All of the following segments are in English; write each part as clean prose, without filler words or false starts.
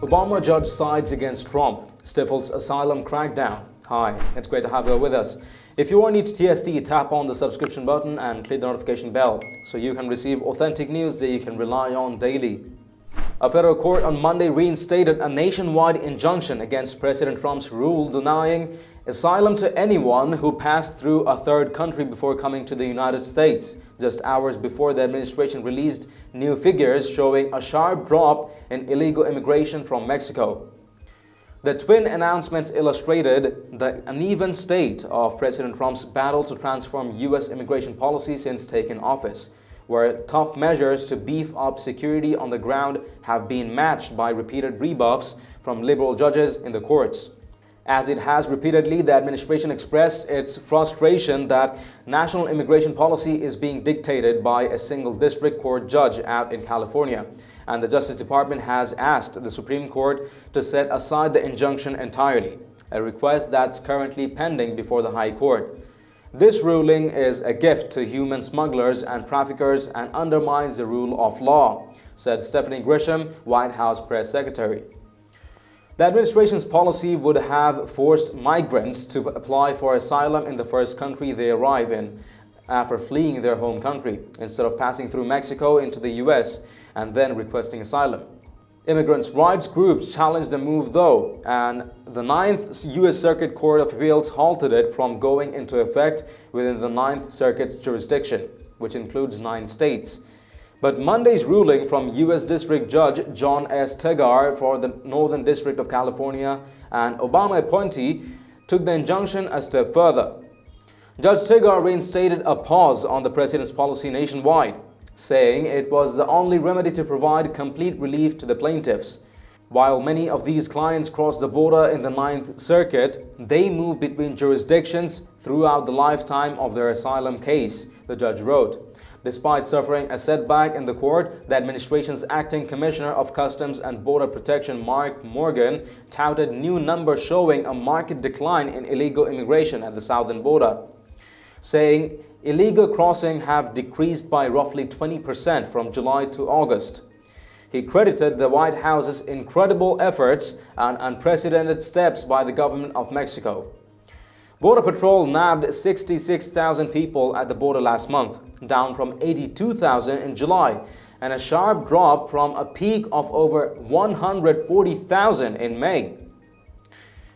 Obama judge sides against Trump, stifles asylum crackdown. Hi, it's great to have you with us. If you are new to TST, tap on the subscription button and click the notification bell so you can receive authentic news that you can rely on daily. A federal court on Monday reinstated a nationwide injunction against President Trump's rule denying asylum to anyone who passed through a third country before coming to the United States, just hours before the administration released new figures showing a sharp drop in illegal immigration from Mexico. The twin announcements illustrated the uneven state of President Trump's battle to transform U.S. immigration policy since taking office, where tough measures to beef up security on the ground have been matched by repeated rebuffs from liberal judges in the courts. As it has repeatedly, the administration expressed its frustration that national immigration policy is being dictated by a single district court judge out in California, and the Justice Department has asked the Supreme Court to set aside the injunction entirely, a request that's currently pending before the High Court. This ruling is a gift to human smugglers and traffickers and undermines the rule of law, said Stephanie Grisham, White House press secretary. The administration's policy would have forced migrants to apply for asylum in the first country they arrive in after fleeing their home country, instead of passing through Mexico into the U.S. and then requesting asylum. Immigrants' rights groups challenged the move though, and the Ninth U.S. Circuit Court of Appeals halted it from going into effect within the Ninth Circuit's jurisdiction, which includes 9 states. But Monday's ruling from U.S. District Judge John S. Tegar for the Northern District of California and Obama appointee took the injunction a step further. Judge Tegar reinstated a pause on the president's policy nationwide, saying it was the only remedy to provide complete relief to the plaintiffs. While many of these clients cross the border in the Ninth Circuit, they move between jurisdictions throughout the lifetime of their asylum case, the judge wrote. Despite suffering a setback in the court, the administration's acting Commissioner of Customs and Border Protection, Mark Morgan, touted new numbers showing a marked decline in illegal immigration at the southern border, saying illegal crossings have decreased by roughly 20% from July to August. He credited the White House's incredible efforts and unprecedented steps by the government of Mexico. Border Patrol nabbed 66,000 people at the border last month, down from 82,000 in July, and a sharp drop from a peak of over 140,000 in May.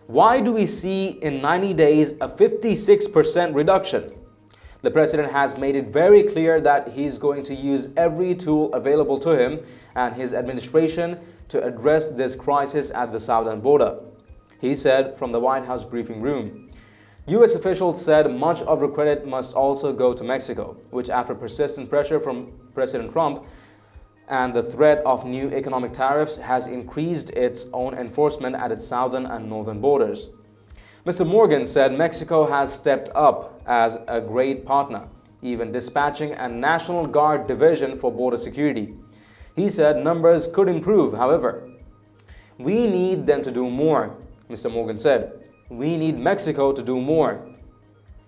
Why do we see in 90 days a 56% reduction? The president has made it very clear that he's going to use every tool available to him and his administration to address this crisis at the southern border, he said from the White House briefing room. U.S. officials said much of the credit must also go to Mexico, which after persistent pressure from President Trump and the threat of new economic tariffs has increased its own enforcement at its southern and northern borders. Mr. Morgan said Mexico has stepped up as a great partner, even dispatching a National Guard division for border security. He said numbers could improve, however. We need them to do more, Mr. Morgan said. We need Mexico to do more.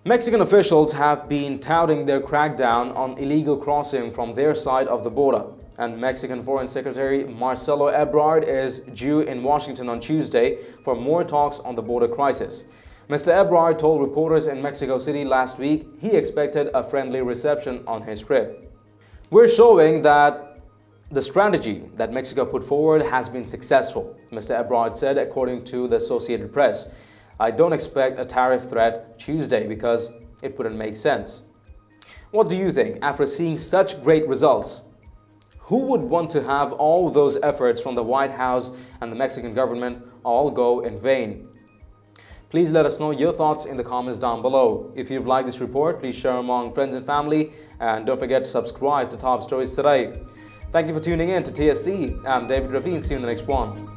Mexican officials have been touting their crackdown on illegal crossing from their side of the border, and Mexican Foreign Secretary Marcelo Ebrard is due in Washington on Tuesday for more talks on the border crisis. Mr. Ebrard told reporters in Mexico City last week he expected a friendly reception on his trip. We're showing that the strategy that Mexico put forward has been successful, Mr. Ebrard said, according to the Associated Press. I don't expect a tariff threat Tuesday because it wouldn't make sense. What do you think after seeing such great results? Who would want to have all those efforts from the White House and the Mexican government all go in vain? Please let us know your thoughts in the comments down below. If you've liked this report, please share among friends and family, and don't forget to subscribe to Top Stories Today. Thank you for tuning in to TST. I'm David Ravine. See you in the next one.